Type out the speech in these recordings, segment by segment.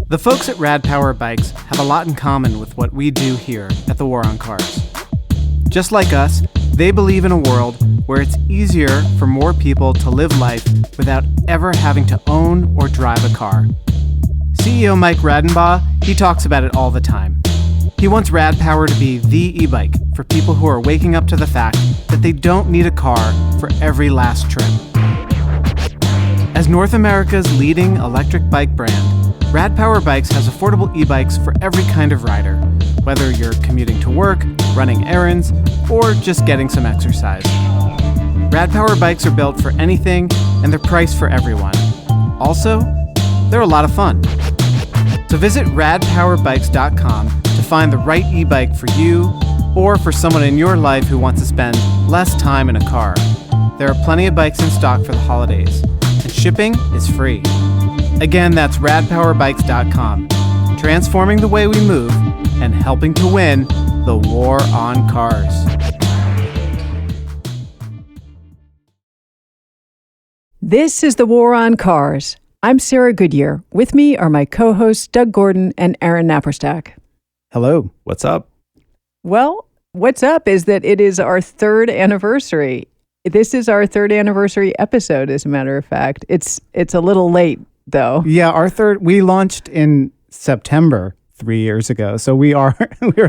The folks at Rad Power Bikes have a lot in common with what we do here at the War on Cars. Just like us, they believe in a world where it's easier for more people to live life without ever having to own or drive a car. CEO Mike Radenbaugh, he talks about it all the time. He wants Rad Power to be the e-bike for people who are waking up to the fact that they don't need a car for every last trip. As North America's leading electric bike brand, Rad Power Bikes has affordable e-bikes for every kind of rider, whether you're commuting to work, running errands, or just getting some exercise. Rad Power Bikes are built for anything, and they're priced for everyone. Also, they're a lot of fun. So visit radpowerbikes.com to find the right e-bike for you or for someone in your life who wants to spend less time in a car. There are plenty of bikes in stock for the holidays, and shipping is free. Again, that's radpowerbikes.com, transforming the way we move and helping to win the war on cars. This is the War on Cars. I'm Sarah Goodyear. With me are my co-hosts Doug Gordon and Aaron Napperstack. Hello. What's up? Well, what's up is that it is our third anniversary. This is our third anniversary episode, as a matter of fact. It's a little late, though. Yeah, we launched in September 3 years ago, so we're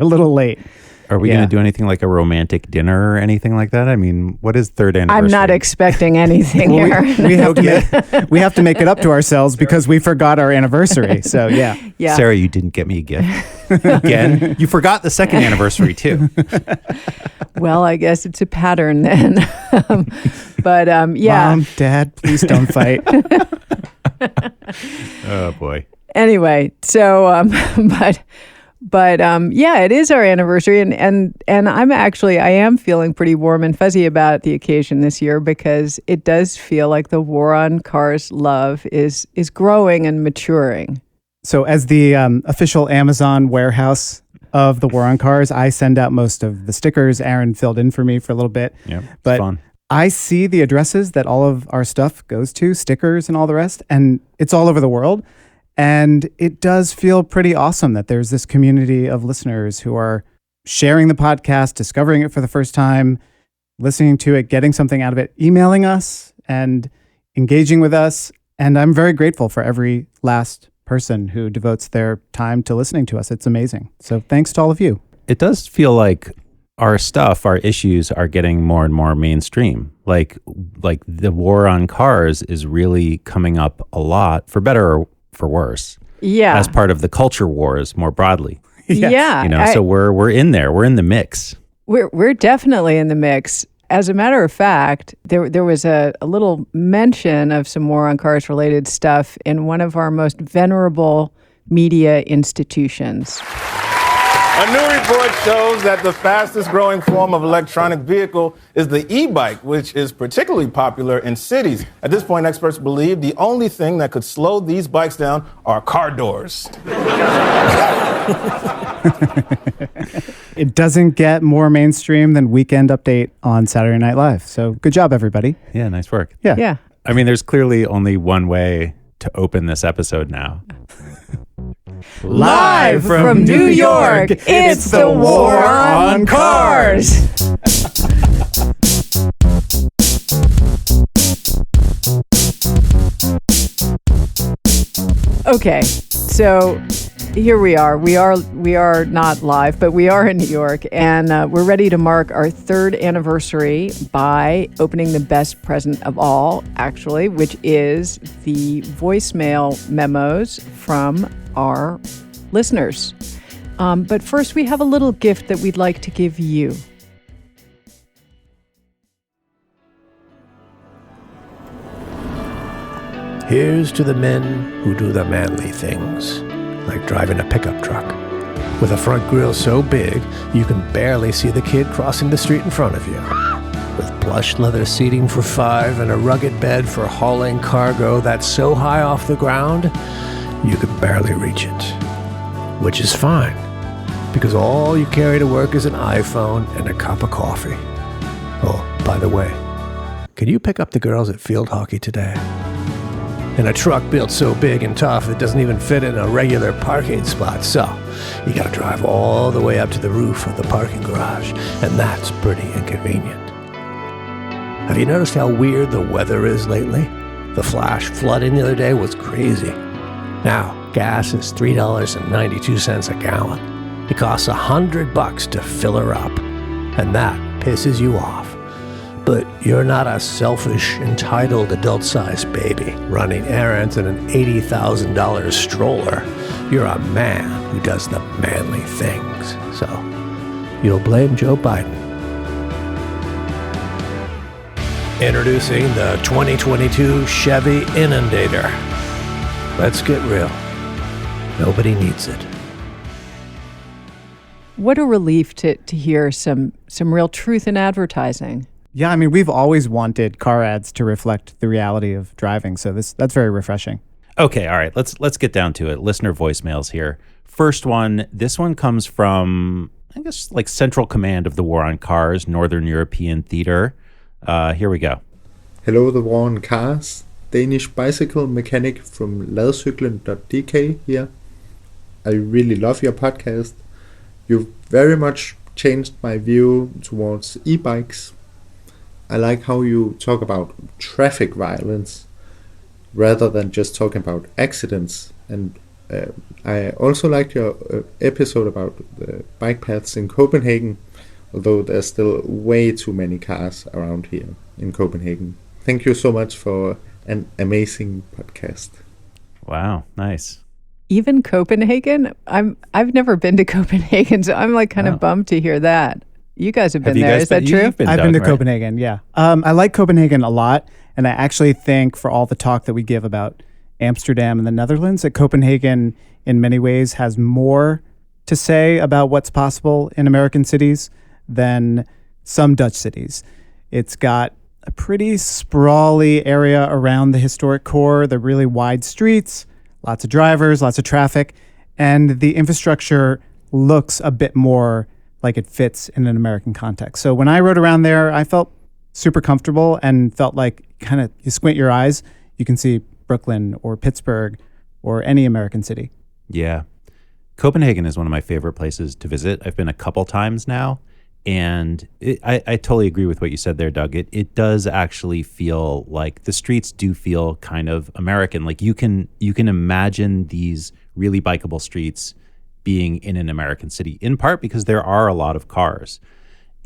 a little late. Are we going to do anything like a romantic dinner or anything like that? I mean, what is third anniversary? I'm not expecting anything here. We have to make it up to ourselves because we forgot our anniversary. So yeah. Sarah, you didn't get me a gift again. You forgot the second anniversary too. Well, I guess it's a pattern then. But yeah. Mom, Dad, please don't fight. Oh boy. Anyway, so But yeah, it is our anniversary, and I am feeling pretty warm and fuzzy about the occasion this year because it does feel like the War on Cars love is growing and maturing. So as the official Amazon warehouse of the War on Cars, I send out most of the stickers. Aaron filled in for me for a little bit. Yeah, but fun. I see the addresses that all of our stuff goes to, stickers and all the rest, and it's all over the world. And it does feel pretty awesome that there's this community of listeners who are sharing the podcast, discovering it for the first time, listening to it, getting something out of it, emailing us and engaging with us. And I'm very grateful for every last person who devotes their time to listening to us. It's amazing. So thanks to all of you. It does feel like our issues are getting more and more mainstream. Like the war on cars is really coming up a lot, for better or for worse. Yeah. As part of the culture wars more broadly. Yes. Yeah. So we're in there. We're in the mix. We're definitely in the mix. As a matter of fact, there was a little mention of some War on Cars related stuff in one of our most venerable media institutions. A new report shows that the fastest growing form of electronic vehicle is the e-bike, which is particularly popular in cities. At this point, experts believe the only thing that could slow these bikes down are car doors. It doesn't get more mainstream than Weekend Update on Saturday Night Live. So good job, everybody. Yeah, nice work. Yeah. I mean, there's clearly only one way to open this episode now. Live from New York, it's the War on Cars. Okay, so here we are. We are not live, but we are in New York, and we're ready to mark our third anniversary by opening the best present of all, actually, which is the voicemail memos from our listeners. But first, we have a little gift that we'd like to give you. Here's to the men who do the manly things, like driving a pickup truck, with a front grille so big you can barely see the kid crossing the street in front of you, with plush leather seating for 5 and a rugged bed for hauling cargo that's so high off the ground you can barely reach it, which is fine, because all you carry to work is an iPhone and a cup of coffee. Oh, by the way, can you pick up the girls at field hockey today? in a truck built so big and tough it doesn't even fit in a regular parking spot. So you gotta drive all the way up to the roof of the parking garage, and that's pretty inconvenient. Have you noticed how weird the weather is lately? The flash flooding the other day was crazy. Now, gas is $3.92 a gallon. It costs $100 to fill her up, and that pisses you off. But you're not a selfish, entitled adult-sized baby running errands in an $80,000 stroller. You're a man who does the manly things. So, you'll blame Joe Biden. Introducing the 2022 Chevy Inundator. Let's get real. Nobody needs it. What a relief to hear some real truth in advertising. Yeah, I mean, we've always wanted car ads to reflect the reality of driving, so that's very refreshing. Okay, all right, let's get down to it. Listener voicemails here. First one, this one comes from, I guess, like Central Command of the War on Cars, Northern European Theater. Here we go. Hello, the War on Cars. Danish bicycle mechanic from ladcyklen.dk here. I really love your podcast. You've very much changed my view towards e-bikes. I like how you talk about traffic violence rather than just talking about accidents. And I also liked your episode about the bike paths in Copenhagen, although there's still way too many cars around here in Copenhagen. Thank you so much for an amazing podcast. Wow, nice. Even Copenhagen? I've never been to Copenhagen, so I'm like kind of bummed to hear that. You guys have been there. Is that true? I've been to Copenhagen, yeah. I like Copenhagen a lot, and I actually think for all the talk that we give about Amsterdam and the Netherlands, that Copenhagen in many ways has more to say about what's possible in American cities than some Dutch cities. It's got a pretty sprawly area around the historic core, the really wide streets, lots of drivers, lots of traffic, and the infrastructure looks a bit more like it fits in an American context. So when I rode around there, I felt super comfortable and felt like kind of you squint your eyes, you can see Brooklyn or Pittsburgh or any American city. Yeah. Copenhagen is one of my favorite places to visit. I've been a couple times now, and I totally agree with what you said there, Doug. It does actually feel like the streets do feel kind of American. Like you can imagine these really bikeable streets being in an American city, in part because there are a lot of cars.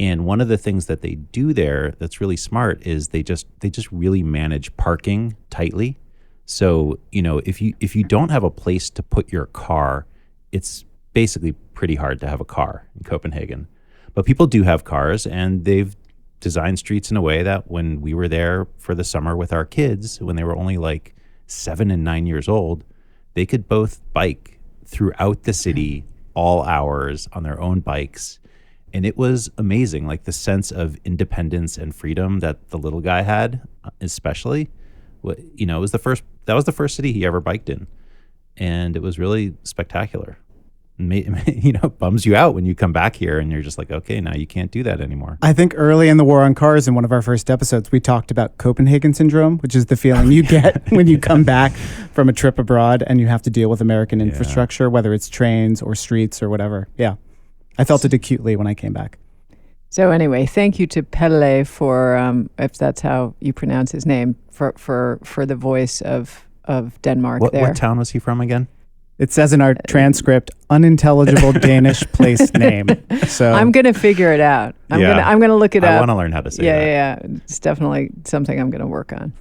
And one of the things that they do there that's really smart is they just really manage parking tightly. So, if you don't have a place to put your car, it's basically pretty hard to have a car in Copenhagen. But people do have cars, and they've designed streets in a way that when we were there for the summer with our kids, when they were only like 7 and 9 years old, they could both bike throughout the city all hours on their own bikes. And it was amazing, like the sense of independence and freedom that the little guy had, especially. It was that was the first city he ever biked in. And it was really spectacular. Bums you out when you come back here and you're just like, okay, now you can't do that anymore. I think early in the War on Cars, in one of our first episodes, we talked about Copenhagen syndrome, which is the feeling you get when you come back from a trip abroad and you have to deal with American infrastructure, whether it's trains or streets or whatever. Yeah. I felt it acutely when I came back. So anyway, thank you to Pelle for, if that's how you pronounce his name, for the voice of Denmark there. What town was he from again? It says in our transcript, unintelligible Danish place name. So I'm going to figure it out. I'm going to look it up. I want to learn how to say that. Yeah. It's definitely something I'm going to work on.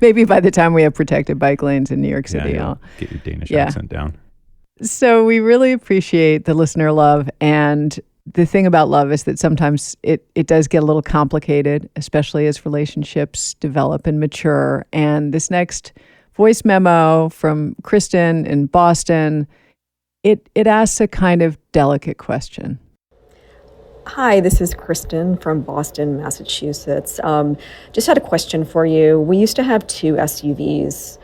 Maybe by the time we have protected bike lanes in New York City, I'll get your Danish accent down. So we really appreciate the listener love. And the thing about love is that sometimes it does get a little complicated, especially as relationships develop and mature. And this next voice memo from Kristen in Boston, it asks a kind of delicate question. Hi, this is Kristen from Boston, Massachusetts. Just had a question for you. We used to have 2 SUVs.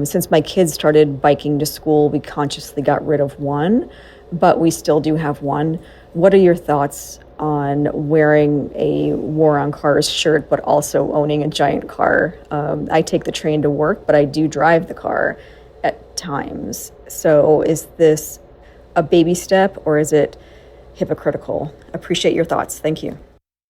Since my kids started biking to school, we consciously got rid of one, but we still do have one. What are your thoughts on wearing a War on Cars shirt, but also owning a giant car. I take the train to work, but I do drive the car at times. So is this a baby step or is it hypocritical? Appreciate your thoughts. Thank you.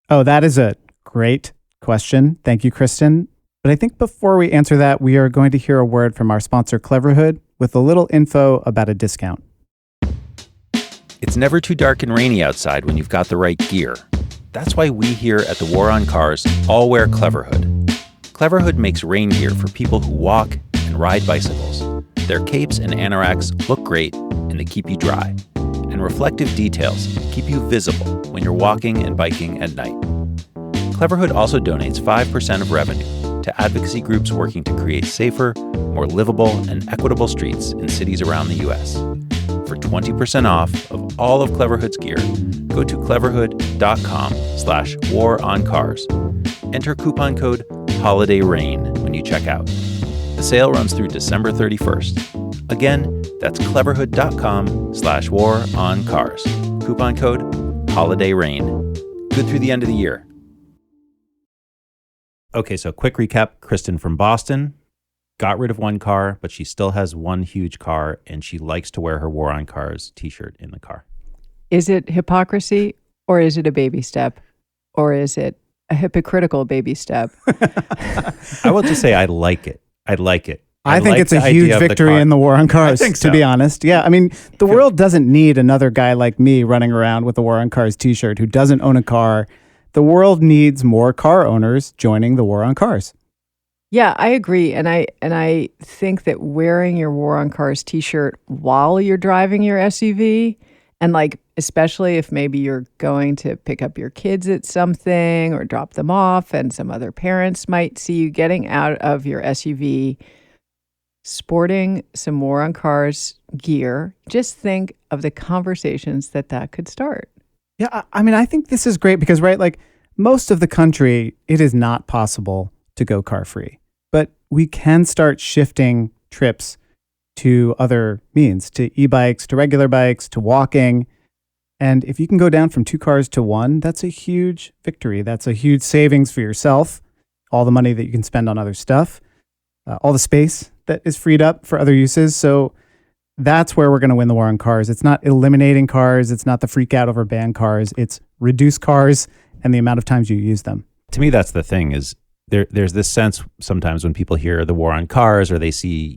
Oh, that is a great question. Thank you, Kristen. But I think before we answer that, we are going to hear a word from our sponsor, Cleverhood, with a little info about a discount. It's never too dark and rainy outside when you've got the right gear. That's why we here at the War on Cars all wear Cleverhood. Cleverhood makes rain gear for people who walk and ride bicycles. Their capes and anoraks look great and they keep you dry. And reflective details keep you visible when you're walking and biking at night. Cleverhood also donates 5% of revenue to advocacy groups working to create safer, more livable, and equitable streets in cities around the U.S. For 20% off of all of Cleverhood's gear, go to cleverhood.com/waroncars. Enter coupon code HOLIDAYRAIN when you check out. The sale runs through December 31st. Again, that's cleverhood.com/waroncars. Coupon code HOLIDAYRAIN. Good through the end of the year. Okay, so quick recap. Kristen from Boston got rid of one car, but she still has one huge car, and she likes to wear her War on Cars t-shirt in the car. Is it hypocrisy or is it a baby step? Or is it a hypocritical baby step? I will just say I like it. I like it. I think like it's a the huge idea of the victory car. in the War on Cars, I think so. to be honest. Yeah, I mean, the world doesn't need another guy like me running around with a War on Cars t-shirt who doesn't own a car. The world needs more car owners joining the War on Cars. Yeah, I agree. And I think that wearing your War on Cars t-shirt while you're driving your SUV, and like especially if maybe you're going to pick up your kids at something or drop them off and some other parents might see you getting out of your SUV sporting some War on Cars gear, just think of the conversations that could start. Yeah, I mean, I think this is great because, right, like most of the country, it is not possible to go car free, but we can start shifting trips to other means, to e-bikes, to regular bikes, to walking. And if you can go down from 2 cars to 1, that's a huge victory. That's a huge savings for yourself, all the money that you can spend on other stuff, all the space that is freed up for other uses. So that's where we're going to win the war on cars. It's not eliminating cars. It's not the freak out over banned cars. It's reduce cars and the amount of times you use them. To me, that's the thing is there's this sense sometimes when people hear the war on cars or they see,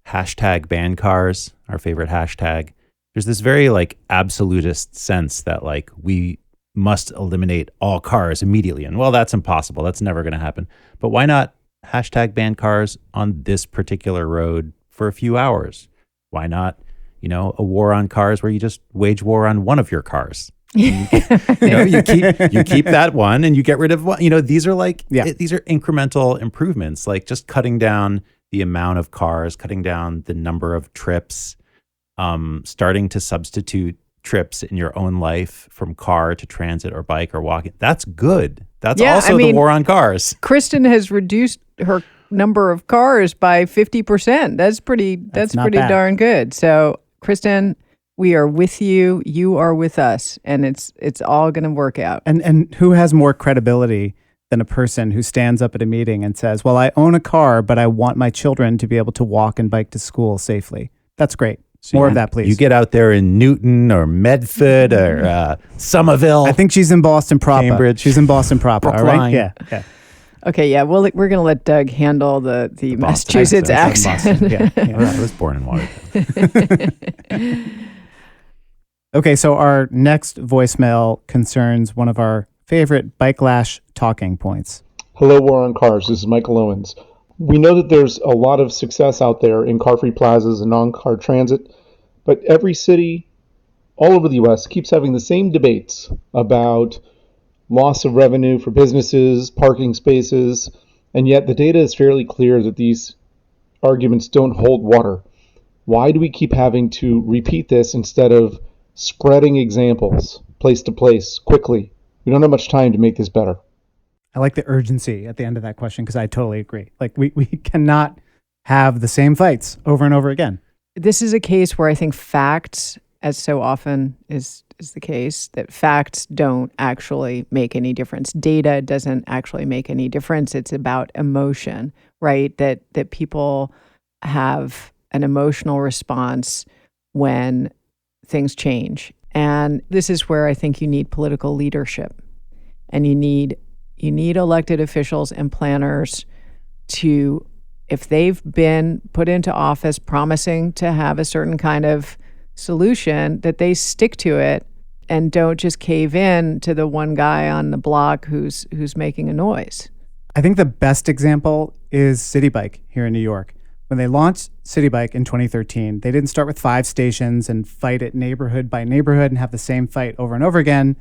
hashtag ban cars, our favorite hashtag, there's this very like absolutist sense that like we must eliminate all cars immediately. And well, that's impossible. That's never going to happen. But why not hashtag ban cars on this particular road for a few hours? Why not, a war on cars where you just wage war on one of your cars? You keep that one and you get rid of one. These are these are incremental improvements, like just cutting down the amount of cars, cutting down the number of trips, starting to substitute trips in your own life from car to transit or bike or walking. That's good. That's the war on cars. Kristen has reduced her number of cars by 50%. That's pretty bad. darn good. So, Kristen, we are with you. You are with us, and it's all going to work out. And who has more credibility than a person who stands up at a meeting and says, well, I own a car, but I want my children to be able to walk and bike to school safely. That's great. More of that, please. You get out there in Newton or Medford or Somerville. I think she's in Boston proper. Cambridge. She's in Boston proper. All right? Yeah. Okay, yeah. We're going to let Doug handle the Massachusetts accent. Yeah. I was born in Watertown. Okay, so our next voicemail concerns one of our favorite Bike Lash talking points. Hello, War on Cars. This is Michael Owens. We know that there's a lot of success out there in car-free plazas and non-car transit, but every city all over the U.S. keeps having the same debates about loss of revenue for businesses, parking spaces, and yet the data is fairly clear that these arguments don't hold water. Why do we keep having to repeat this instead of spreading examples place to place quickly? We don't have much time to make this better. I like the urgency at the end of that question because I totally agree. Like we cannot have the same fights over and over again. This is a case where I think facts as so often is the case, that facts don't actually make any difference. Data doesn't actually make any difference. It's about emotion, right? That people have an emotional response when things change. And this is where I think you need political leadership. And you need elected officials and planners to, if they've been put into office promising to have a certain kind of solution, that they stick to it and don't just cave in to the one guy on the block who's making a noise. I think the best example is City Bike here in New York. When they launched City Bike in 2013, they didn't start with 5 stations and fight it neighborhood by neighborhood and have the same fight over and over again.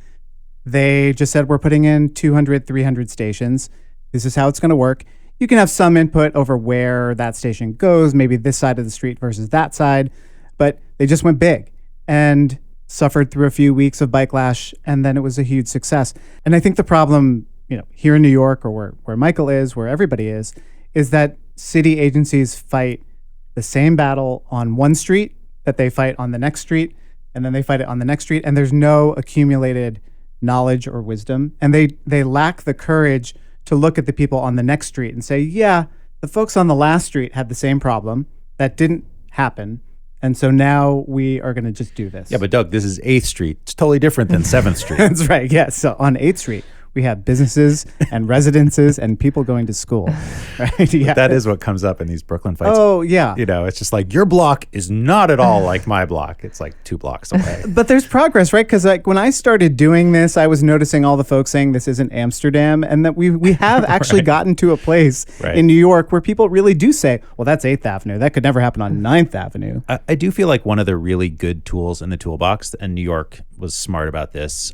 They just said, we're putting in 200, 300 stations. This is how it's going to work. You can have some input over where that station goes, maybe this side of the street versus that side, but they just went big and suffered through a few weeks of bike lash, and then it was a huge success. And I think the problem, here in New York, or where Michael is, where everybody is that city agencies fight the same battle on one street that they fight on the next street, and then they fight it on the next street, and there's no accumulated knowledge or wisdom. And they lack the courage to look at the people on the next street and say, yeah, the folks on the last street had the same problem. That didn't happen. And so now we are going to just do this. Yeah, but Doug, this is 8th Street. It's totally different than 7th Street. That's right. Yeah. So on 8th Street, we have businesses and residences and people going to school, right? Yeah. That is what comes up in these Brooklyn fights. Oh, yeah. It's just like, your block is not at all like my block. It's like 2 blocks away. But there's progress, right? Because when I started doing this, I was noticing all the folks saying this isn't Amsterdam, and that we have actually gotten to a place in New York where people really do say, well, that's 8th Avenue. That could never happen on 9th Avenue. I do feel like one of the really good tools in the toolbox, and New York was smart about this,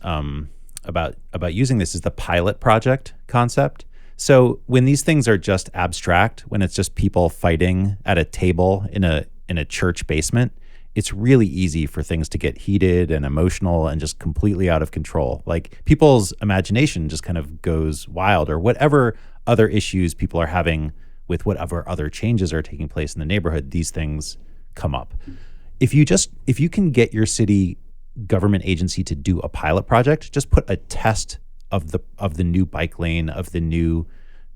about using this, is the pilot project concept. So when these things are just abstract, when it's just people fighting at a table in a church basement, it's really easy for things to get heated and emotional and just completely out of control. Like, people's imagination just kind of goes wild, or whatever other issues people are having with whatever other changes are taking place in the neighborhood, these things come up. If you can get your city government agency to do a pilot project, just put a test of the new bike lane, of the new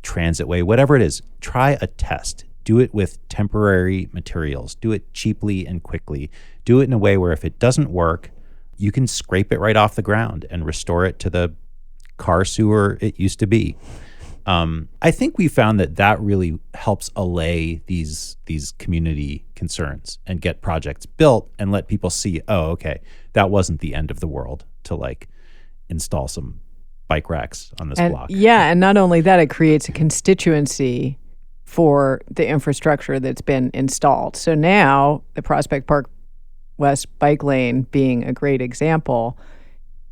transit way, whatever it is, try a test. Do it with temporary materials. Do it cheaply and quickly. Do it in a way where if it doesn't work, you can scrape it right off the ground and restore it to the car sewer it used to be. I think we found that really helps allay these community concerns and get projects built and let people see, oh, okay, that wasn't the end of the world to install some bike racks on this block. Yeah, and not only that, it creates a constituency for the infrastructure that's been installed. So now the Prospect Park West bike lane being a great example,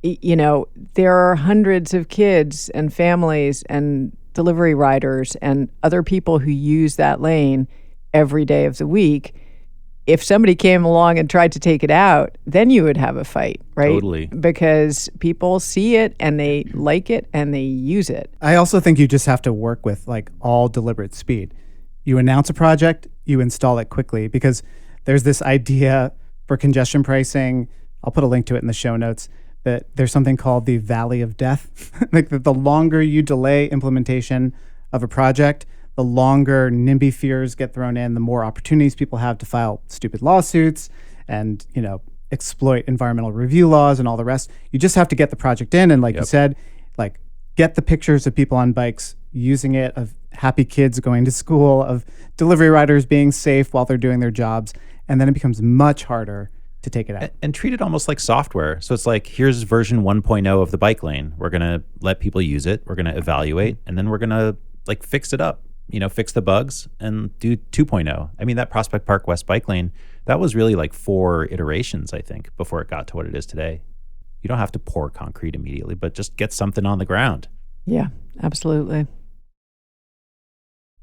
there are hundreds of kids and families and delivery riders and other people who use that lane every day of the week. If somebody came along and tried to take it out, then you would have a fight, right? Totally. Because people see it and they like it and they use it. I also think you just have to work with all deliberate speed. You announce a project, you install it quickly, because there's this idea for congestion pricing. I'll put a link to it in the show notes, that there's something called the Valley of Death. That the longer you delay implementation of a project, the longer NIMBY fears get thrown in, the more opportunities people have to file stupid lawsuits and, exploit environmental review laws and all the rest. You just have to get the project in. And you said, get the pictures of people on bikes using it, of happy kids going to school, of delivery riders being safe while they're doing their jobs. And then it becomes much harder to take it out. And treat it almost like software. So it's like, here's version 1.0 of the bike lane. We're going to let people use it. We're going to evaluate, and then we're going to fix it up, fix the bugs and do 2.0. I mean, that Prospect Park West bike lane, that was really 4 iterations, I think, before it got to what it is today. You don't have to pour concrete immediately, but just get something on the ground. Yeah, absolutely.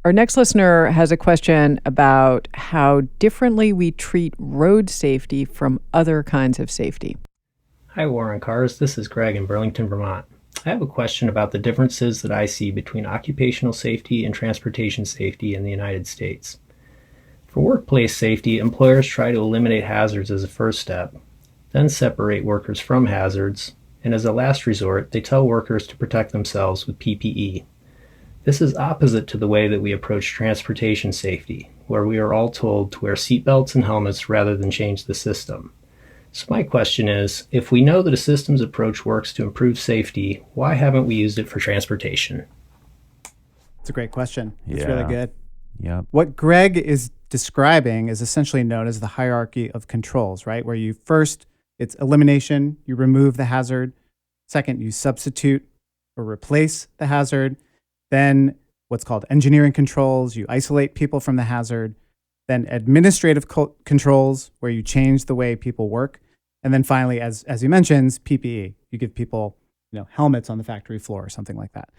Our next listener has a question about how differently we treat road safety from other kinds of safety. Hi, War on Cars. This is Greg in Burlington, Vermont. I have a question about the differences that I see between occupational safety and transportation safety in the United States. For workplace safety, employers try to eliminate hazards as a first step. then separate workers from hazards, and as a last resort, they tell workers to protect themselves with PPE. This is opposite to the way that we approach transportation safety, where we are all told to wear seatbelts and helmets rather than change the system. So my question is, if we know that a systems approach works to improve safety, why haven't we used it for transportation? It's a great question. It's Yeah. really good. Yep. What Greg is describing is essentially known as the hierarchy of controls, right? Where you first, it's elimination, you remove the hazard. Second, you substitute or replace the hazard. Then what's called engineering controls, you isolate people from the hazard. Then administrative controls, where you change the way people work. And then finally, as you mentioned, PPE. You give people, helmets on the factory floor or something like that.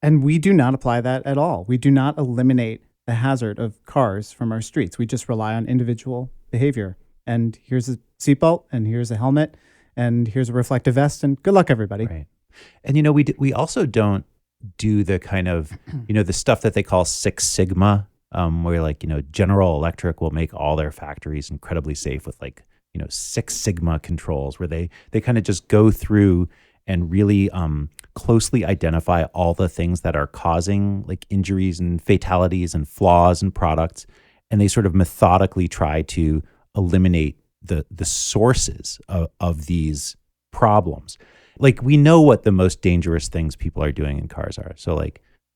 And we do not apply that at all. We do not eliminate the hazard of cars from our streets. We just rely on individual behavior. And here's a seatbelt, and here's a helmet, and here's a reflective vest, and good luck, everybody. Right. And, we also don't do the kind of, the stuff that they call Six Sigma, where General Electric will make all their factories incredibly safe with Six Sigma controls, where they kind of just go through and really closely identify all the things that are causing injuries and fatalities and flaws in products. And they sort of methodically try to eliminate the sources of these problems. We know what the most dangerous things people are doing in cars are. So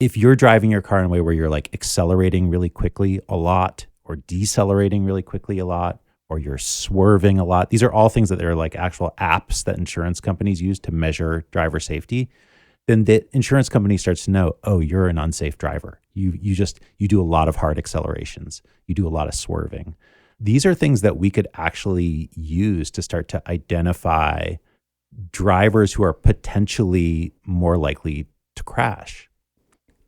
if you're driving your car in a way where you're accelerating really quickly a lot or decelerating really quickly a lot, or you're swerving a lot, these are all things that are actual apps that insurance companies use to measure driver safety. Then the insurance company starts to know, oh, you're an unsafe driver. You do a lot of hard accelerations. You do a lot of swerving. These are things that we could actually use to start to identify drivers who are potentially more likely to crash.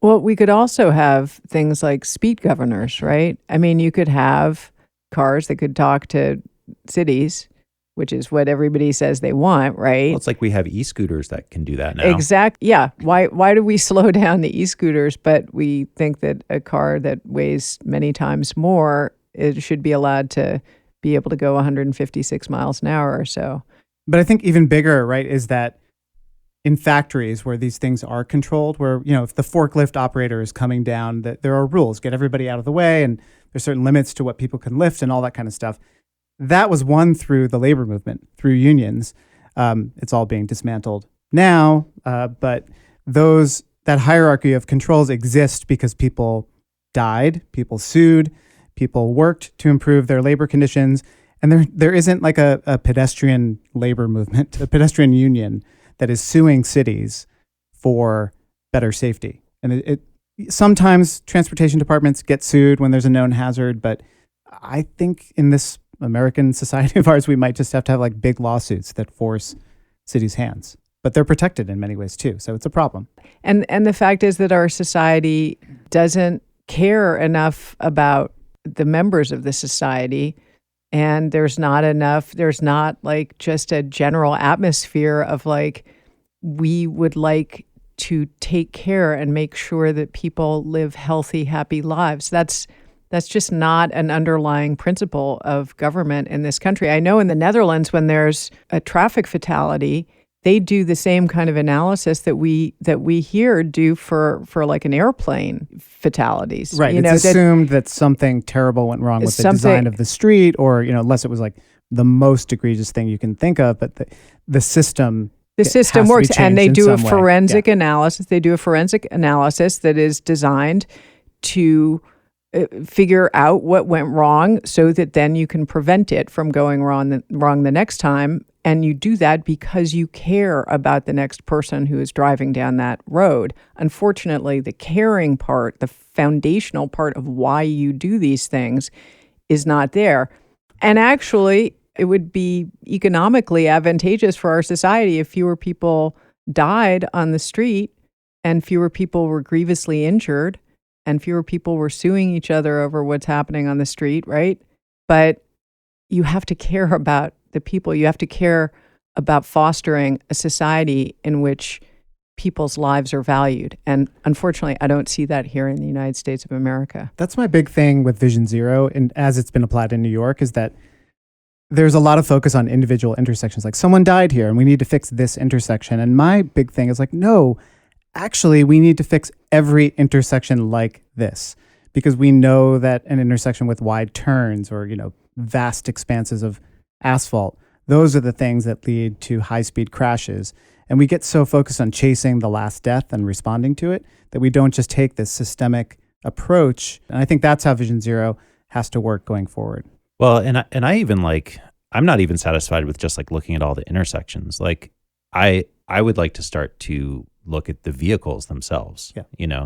Well, we could also have things like speed governors, right? I mean, you could have cars that could talk to cities, which is what everybody says they want, right? Well, it's like we have e-scooters that can do that now. Exactly. Yeah. Why do we slow down the e-scooters, but we think that a car that weighs many times more, it should be allowed to be able to go 156 miles an hour or so? But I think even bigger, right, is that in factories where these things are controlled, where, if the forklift operator is coming down, that there are rules, get everybody out of the way, and there's certain limits to what people can lift and all that kind of stuff. That was won through the labor movement, through unions. It's all being dismantled now, but that hierarchy of controls exist because people died, people sued, people worked to improve their labor conditions, and there isn't a pedestrian labor movement, a pedestrian union that is suing cities for better safety. And it sometimes transportation departments get sued when there's a known hazard, but I think in this American society of ours, we might just have to have big lawsuits that force cities' hands. But they're protected in many ways too, so it's a problem. And the fact is that our society doesn't care enough about the members of the society, and there's not just a general atmosphere of we would like to take care and make sure that people live healthy, happy lives. That's just not an underlying principle of government in this country. I know in the Netherlands, when there's a traffic fatality, they do the same kind of analysis that we here do for an airplane fatalities. Right. It's assumed that something terrible went wrong with the design of the street, or unless it was the most egregious thing you can think of. But the system. The system works, and they do a forensic analysis. They do a forensic analysis that is designed to figure out what went wrong, so that then you can prevent it from going wrong the next time. And you do that because you care about the next person who is driving down that road. Unfortunately, the caring part, the foundational part of why you do these things, is not there. And actually, it would be economically advantageous for our society if fewer people died on the street, and fewer people were grievously injured, and fewer people were suing each other over what's happening on the street, right? But you have to care about the people. You have to care about fostering a society in which people's lives are valued. And unfortunately, I don't see that here in the United States of America. That's my big thing with Vision Zero, and as it's been applied in New York, is that there's a lot of focus on individual intersections. Like someone died here and we need to fix this intersection. And my big thing is like, no, actually, we need to fix every intersection like this, because we know that an intersection with wide turns or, vast expanses of asphalt, those are the things that lead to high-speed crashes. And we get so focused on chasing the last death and responding to it that we don't just take this systemic approach. And I think that's how Vision Zero has to work going forward. Well, and I even I'm not even satisfied with just like looking at all the intersections. Like I would like to start to look at the vehicles themselves,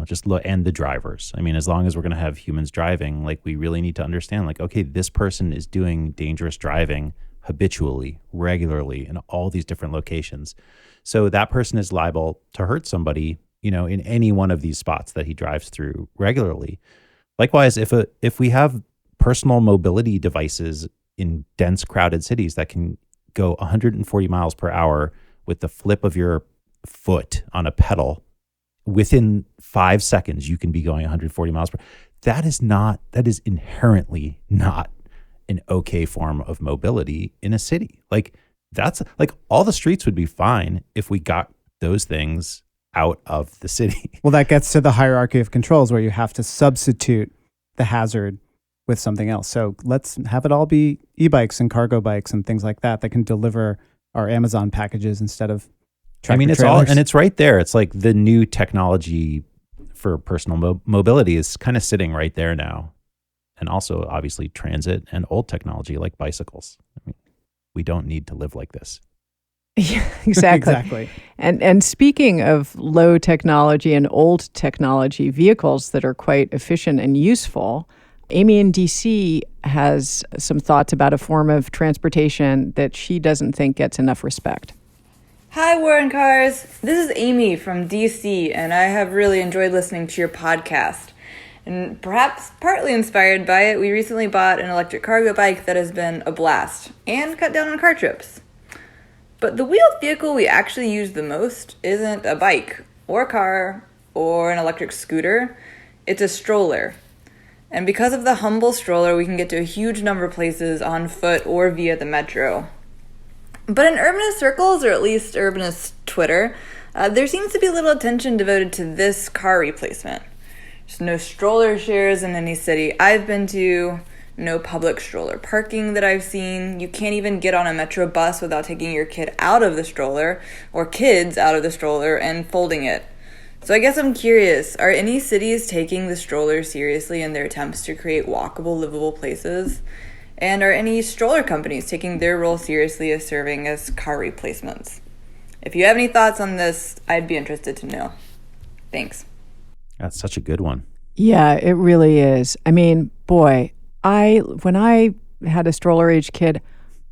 just look, and the drivers. I mean, as long as we're going to have humans driving, like we really need to understand like, okay, this person is doing dangerous driving habitually, regularly in all these different locations. So that person is liable to hurt somebody, in any one of these spots that he drives through regularly. Likewise, if we have personal mobility devices in dense, crowded cities that can go 140 miles per hour with the flip of your foot on a pedal, within 5 seconds, you can be going 140 miles per hour. That is inherently not an okay form of mobility in a city. Like that's like all the streets would be fine if we got those things out of the city. Well, that gets to the hierarchy of controls where you have to substitute the hazard with something else. So let's have it all be e-bikes and cargo bikes and things like that can deliver our Amazon packages instead of tractor it's trailers. and it's right there. It's like the new technology for personal mobility is kind of sitting right there now. And also obviously transit and old technology like bicycles. I mean, we don't need to live like this. Yeah, exactly. And speaking of low technology and old technology vehicles that are quite efficient and useful, Amy in DC has some thoughts about a form of transportation that she doesn't think gets enough respect. Hi, Warren Cars. This is Amy from DC, and I have really enjoyed listening to your podcast. And perhaps partly inspired by it, we recently bought an electric cargo bike that has been a blast and cut down on car trips. But the wheeled vehicle we actually use the most isn't a bike or a car or an electric scooter. It's a stroller. And because of the humble stroller, we can get to a huge number of places on foot or via the metro. But in urbanist circles, or at least urbanist Twitter, there seems to be little attention devoted to this car replacement. There's no stroller shares in any city I've been to, no public stroller parking that I've seen. You can't even get on a metro bus without taking your kid out of the stroller, or kids out of the stroller, and folding it. So I guess I'm curious, are any cities taking the stroller seriously in their attempts to create walkable, livable places? And are any stroller companies taking their role seriously as serving as car replacements? If you have any thoughts on this, I'd be interested to know. Thanks. That's such a good one. Yeah, it really is. I mean, boy, when I had a stroller-age kid,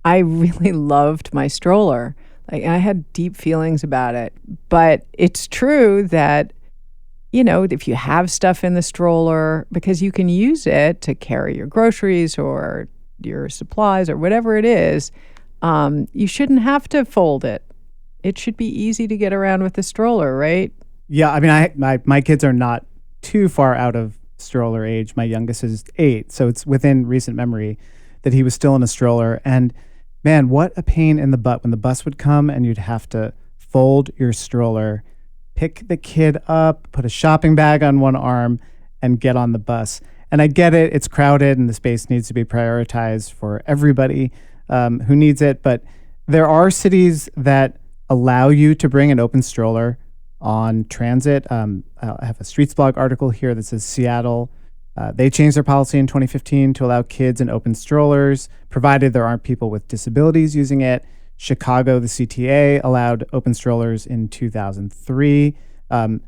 I really loved my stroller. Like, I had deep feelings about it. But it's true that, if you have stuff in the stroller, because you can use it to carry your groceries or your supplies or whatever it is, you shouldn't have to fold it. It should be easy to get around with the stroller, right? Yeah, I mean, my kids are not too far out of stroller age. My youngest is 8, so it's within recent memory that he was still in a stroller. And man, what a pain in the butt when the bus would come and you'd have to fold your stroller, pick the kid up, put a shopping bag on one arm, and get on the bus. And I get it, it's crowded and the space needs to be prioritized for everybody who needs it. But there are cities that allow you to bring an open stroller on transit. I have a Streetsblog article here that says Seattle, they changed their policy in 2015 to allow kids in open strollers, provided there aren't people with disabilities using it. Chicago, the CTA, allowed open strollers in 2003.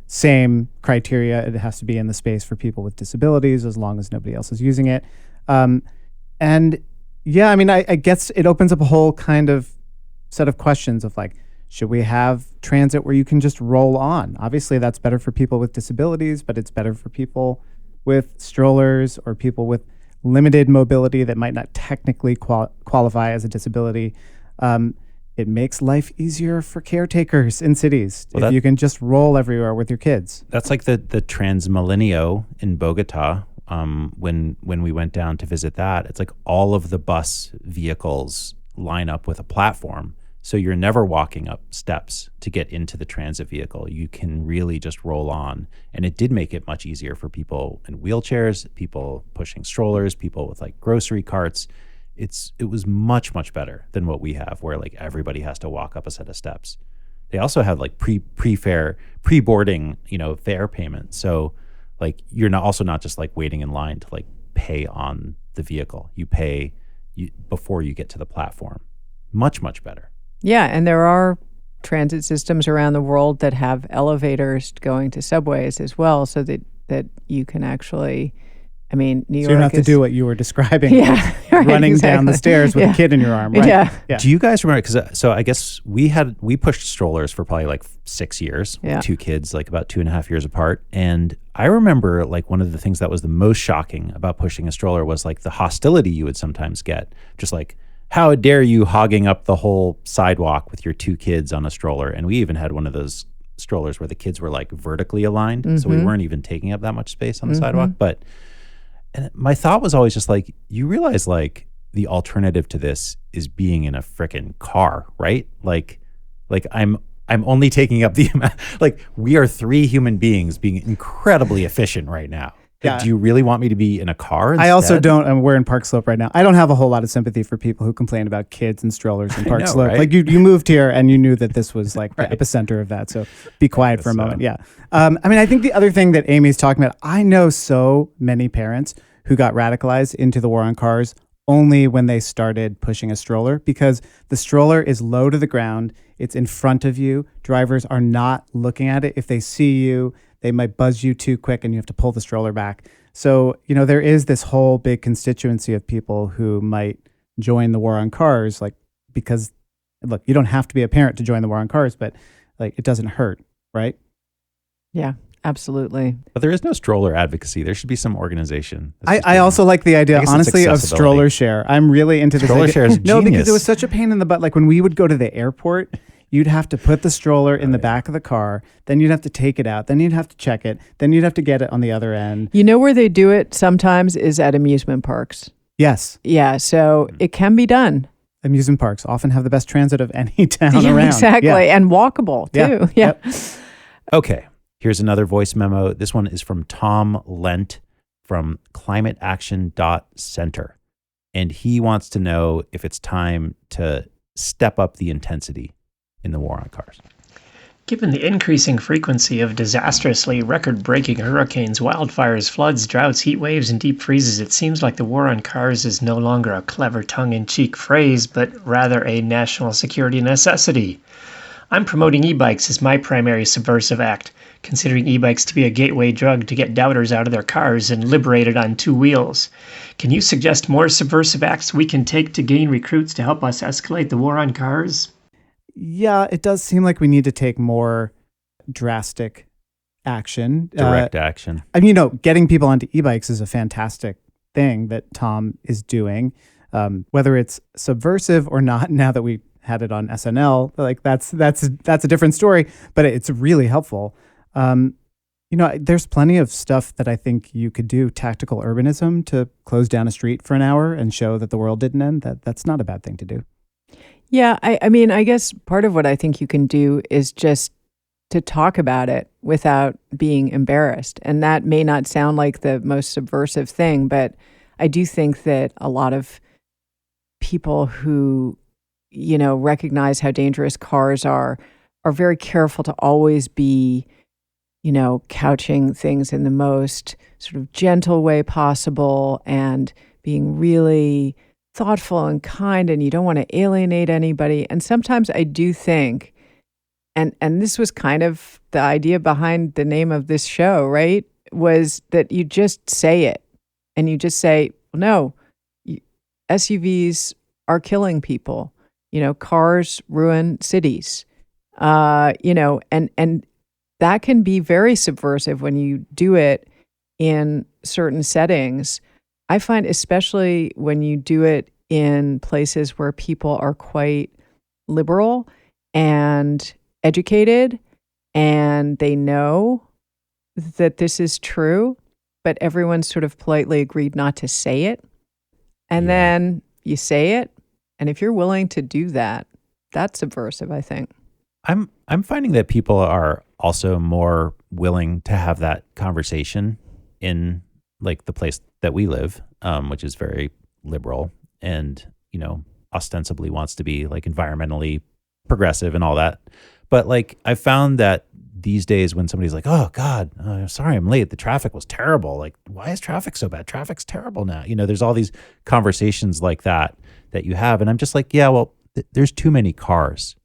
Same criteria. It has to be in the space for people with disabilities as long as nobody else is using it. And yeah, I mean, I guess it opens up a whole kind of set of questions of like, should we have transit where you can just roll on? Obviously, that's better for people with disabilities, but it's better for people with strollers or people with limited mobility that might not technically qualify as a disability. It makes life easier for caretakers in cities if you can just roll everywhere with your kids. That's like the Transmilenio in Bogota, when we went down to visit that, it's like all of the bus vehicles line up with a platform. So you're never walking up steps to get into the transit vehicle. You can really just roll on. And it did make it much easier for people in wheelchairs, people pushing strollers, people with like grocery carts. It was much, much better than what we have, where like everybody has to walk up a set of steps. They also have like pre-boarding, fare payment. So like you're not just like waiting in line to like pay on the vehicle. You pay before you get to the platform. Much, much better. Yeah, and there are transit systems around the world that have elevators going to subways as well, so that you can actually, New York. So you don't have to do what you were describing. Yeah, right, running down the stairs with a kid in your arm. Right? Yeah. Do you guys remember? Because so I guess we pushed strollers for probably like 6 years. Yeah. With 2 kids, like about 2.5 years apart. And I remember like one of the things that was the most shocking about pushing a stroller was like the hostility you would sometimes get. Just like, how dare you hogging up the whole sidewalk with your 2 kids on a stroller? And we even had one of those strollers where the kids were like vertically aligned. Mm-hmm. So we weren't even taking up that much space on the sidewalk. And my thought was always just like, you realize like the alternative to this is being in a frickin' car, right? Like I'm only taking up the amount, like we are 3 human beings being incredibly efficient right now. Yeah. Do you really want me to be in a car instead? I also don't, and we're in Park Slope right now. I don't have a whole lot of sympathy for people who complain about kids and strollers in Park Slope. Right? Like you moved here and you knew that this was like the epicenter of that. So be quiet for a moment. Yeah. I think the other thing that Amy's talking about, I know so many parents who got radicalized into the war on cars only when they started pushing a stroller, because the stroller is low to the ground. It's in front of you. Drivers are not looking at it. If they see you, they might buzz you too quick and you have to pull the stroller back. So, there is this whole big constituency of people who might join the war on cars, like, because, look, you don't have to be a parent to join the war on cars, but like, it doesn't hurt, right? Yeah, absolutely. But there is no stroller advocacy. There should be some organization. I also like the idea, honestly, of accessibility. stroller share. I'm really into this Stroller idea. share is No, because genius. it was such a pain in the butt. Like when we would go to the airport, you'd have to put the stroller in the back of the car, then you'd have to take it out, then you'd have to check it, then you'd have to get it on the other end. You know where they do it sometimes is at amusement parks. Yes. Yeah, so it can be done. Amusement parks often have the best transit of any town around. Exactly, Yeah. and walkable too. Yeah. Yep. Okay, here's another voice memo. This one is from Tom Lent from climateaction.center. And he wants to know if it's time to step up the intensity in the war on cars. Given the increasing frequency of disastrously record-breaking hurricanes, wildfires, floods, droughts, heat waves, and deep freezes, it seems like the war on cars is no longer a clever tongue-in-cheek phrase, but rather a national security necessity. I'm promoting e-bikes as my primary subversive act, considering e-bikes to be a gateway drug to get doubters out of their cars and liberated on 2 wheels. Can you suggest more subversive acts we can take to gain recruits to help us escalate the war on cars? Yeah, it does seem like we need to take more drastic action. Direct action. Getting people onto e-bikes is a fantastic thing that Tom is doing. Whether it's subversive or not, now that we had it on SNL, like that's a different story, but it's really helpful. There's plenty of stuff that I think you could do. Tactical urbanism, to close down a street for an hour and show that the world didn't end. That's not a bad thing to do. Yeah, I guess part of what I think you can do is just to talk about it without being embarrassed. And that may not sound like the most subversive thing, but I do think that a lot of people who, recognize how dangerous cars are very careful to always be, couching things in the most sort of gentle way possible and being really thoughtful and kind, and you don't want to alienate anybody. And sometimes I do think, and this was kind of the idea behind the name of this show, right? Was that you just say it, and you just say, no, SUVs are killing people. Cars ruin cities. And that can be very subversive when you do it in certain settings. I find especially when you do it in places where people are quite liberal and educated and they know that this is true, but everyone sort of politely agreed not to say it. And then you say it. And if you're willing to do that, that's subversive, I think. I'm finding that people are also more willing to have that conversation in like the place that we live, which is very liberal and, ostensibly wants to be like environmentally progressive and all that. But like I found that these days when somebody's like, oh God, sorry I'm late. The traffic was terrible. Like, why is traffic so bad? Traffic's terrible now. There's all these conversations like that you have. And I'm just like, yeah, well, there's too many cars.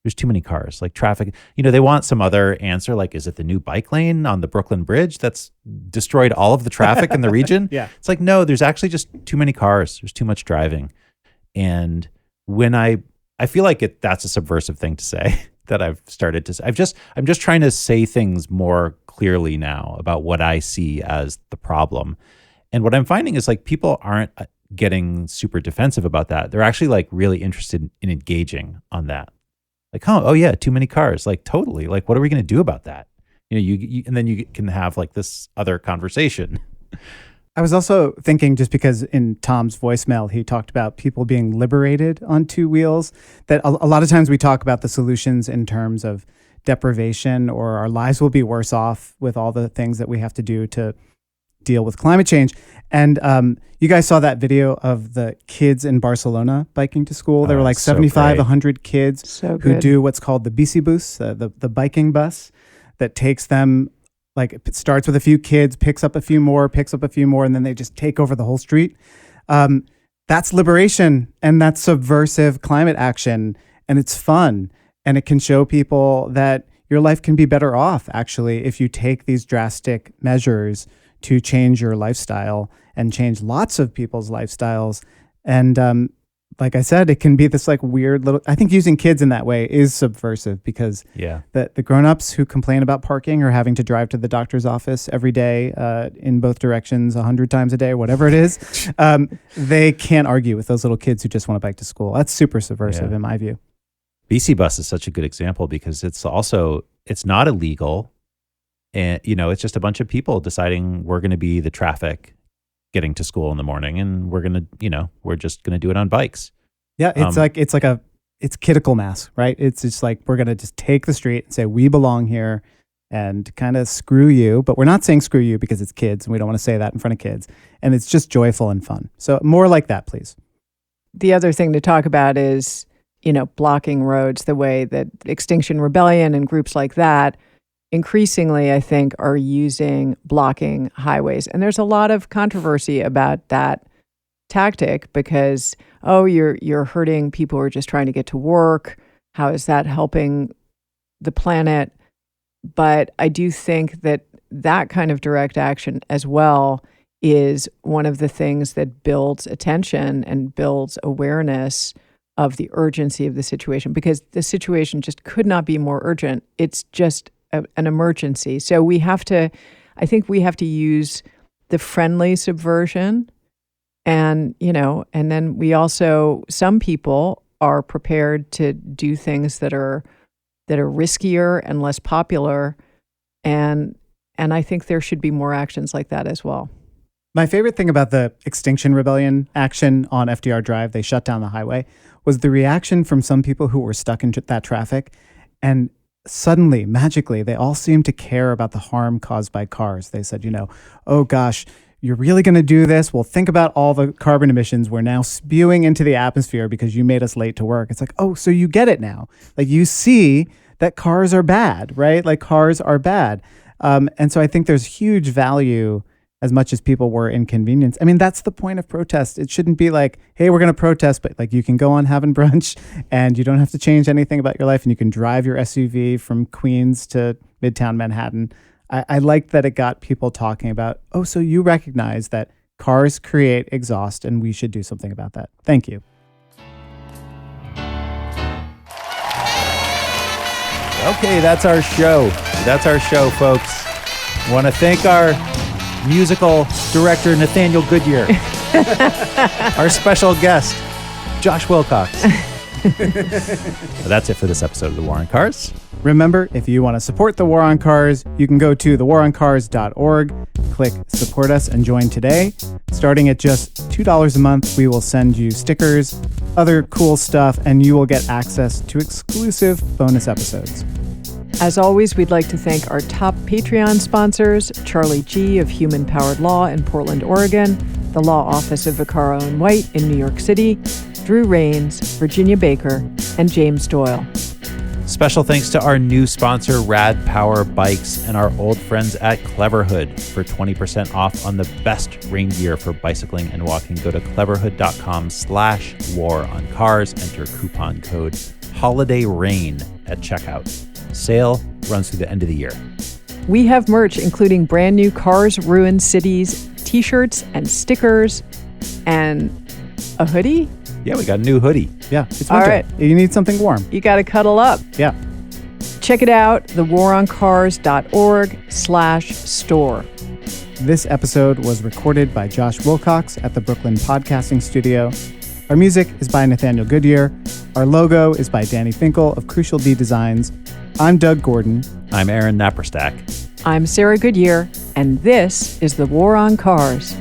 There's too many cars. Like traffic, they want some other answer. Like, is it the new bike lane on the Brooklyn Bridge that's destroyed all of the traffic in the region? Yeah. It's like, no, there's actually just too many cars. There's too much driving. And when I feel like that's a subversive thing to say that I've started to say. I'm just trying to say things more clearly now about what I see as the problem. And what I'm finding is like people aren't getting super defensive about that. They're actually like really interested in engaging on that. Like, oh yeah, too many cars. Like totally. Like, what are we going to do about that? You and then you can have like this other conversation. I was also thinking, just because in Tom's voicemail, he talked about people being liberated on two wheels, that a lot of times we talk about the solutions in terms of deprivation, or our lives will be worse off with all the things that we have to do to deal with climate change. And you guys saw that video of the kids in Barcelona biking to school. There were like 75, 100 kids who do what's called the bici bus, the biking bus that takes them. Like it starts with a few kids, picks up a few more, and then they just take over the whole street. That's liberation, and that's subversive climate action, and it's fun. And it can show people that your life can be better off, actually, if you take these drastic measures to change your lifestyle and change lots of people's lifestyles. And like I said, it can be this like weird little, I think using kids in that way is subversive, because the grown-ups who complain about parking or having to drive to the doctor's office every day in both directions 100 times a day, whatever it is, they can't argue with those little kids who just want to bike to school. That's super subversive in my view. BC Bus is such a good example because it's not illegal. And, it's just a bunch of people deciding we're going to be the traffic getting to school in the morning, and we're going to, we're just going to do it on bikes. Yeah. It's critical mass, right? It's just like, we're going to just take the street and say, we belong here and kind of screw you, but we're not saying screw you because it's kids and we don't want to say that in front of kids. And it's just joyful and fun. So more like that, please. The other thing to talk about is, blocking roads, the way that Extinction Rebellion and groups like that increasingly, I think, are using blocking highways. And there's a lot of controversy about that tactic because, you're hurting people who are just trying to get to work. How is that helping the planet? But I do think that kind of direct action as well is one of the things that builds attention and builds awareness of the urgency of the situation, because the situation just could not be more urgent. It's just an emergency. So I think we have to use the friendly subversion, and then we also, some people are prepared to do things that are riskier and less popular. And I think there should be more actions like that as well. My favorite thing about the Extinction Rebellion action on FDR Drive, they shut down the highway, was the reaction from some people who were stuck in that traffic. And suddenly, magically, they all seemed to care about the harm caused by cars. They said, oh gosh, you're really going to do this? Well, think about all the carbon emissions we're now spewing into the atmosphere because you made us late to work. It's like, oh, so you get it now. Like, you see that cars are bad, right? Like, cars are bad. And so I think there's huge value, as much as people were inconvenienced. I mean, that's the point of protest. It shouldn't be like, hey, we're going to protest, but like you can go on having brunch and you don't have to change anything about your life, and you can drive your SUV from Queens to Midtown Manhattan. I liked that it got people talking about, oh, so you recognize that cars create exhaust and we should do something about that. Thank you. Okay, that's our show. That's our show, folks. I want to thank our musical director, Nathaniel Goodyear. Our special guest, Josh Wilcox. That's it for this episode of The War on Cars. Remember, if you want to support The War on Cars, you can go to thewaroncars.org, click Support Us, and join today. Starting at just $2 a month, we will send you stickers, other cool stuff, and you will get access to exclusive bonus episodes. As always, we'd like to thank our top Patreon sponsors, Charlie G. of Human Powered Law in Portland, Oregon, the Law Office of Vaccaro & White in New York City, Drew Rains, Virginia Baker, and James Doyle. Special thanks to our new sponsor, Rad Power Bikes, and our old friends at Cleverhood. For 20% off on the best rain gear for bicycling and walking, go to cleverhood.com/waroncars. Enter coupon code HOLIDAYRAIN at checkout. Sale runs through the end of the year. We have merch including brand new Cars Ruined Cities t-shirts and stickers and a hoodie. Yeah, we got a new hoodie. Yeah, it's winter. All right. You need something warm. You got to cuddle up. Yeah. Check it out, thewaroncars.org/store. This episode was recorded by Josh Wilcox at the Brooklyn Podcasting Studio. Our music is by Nathaniel Goodyear. Our logo is by Danny Finkel of Crucial D Designs. I'm Doug Gordon. I'm Aaron Naperstack. I'm Sarah Goodyear, and this is The War on Cars.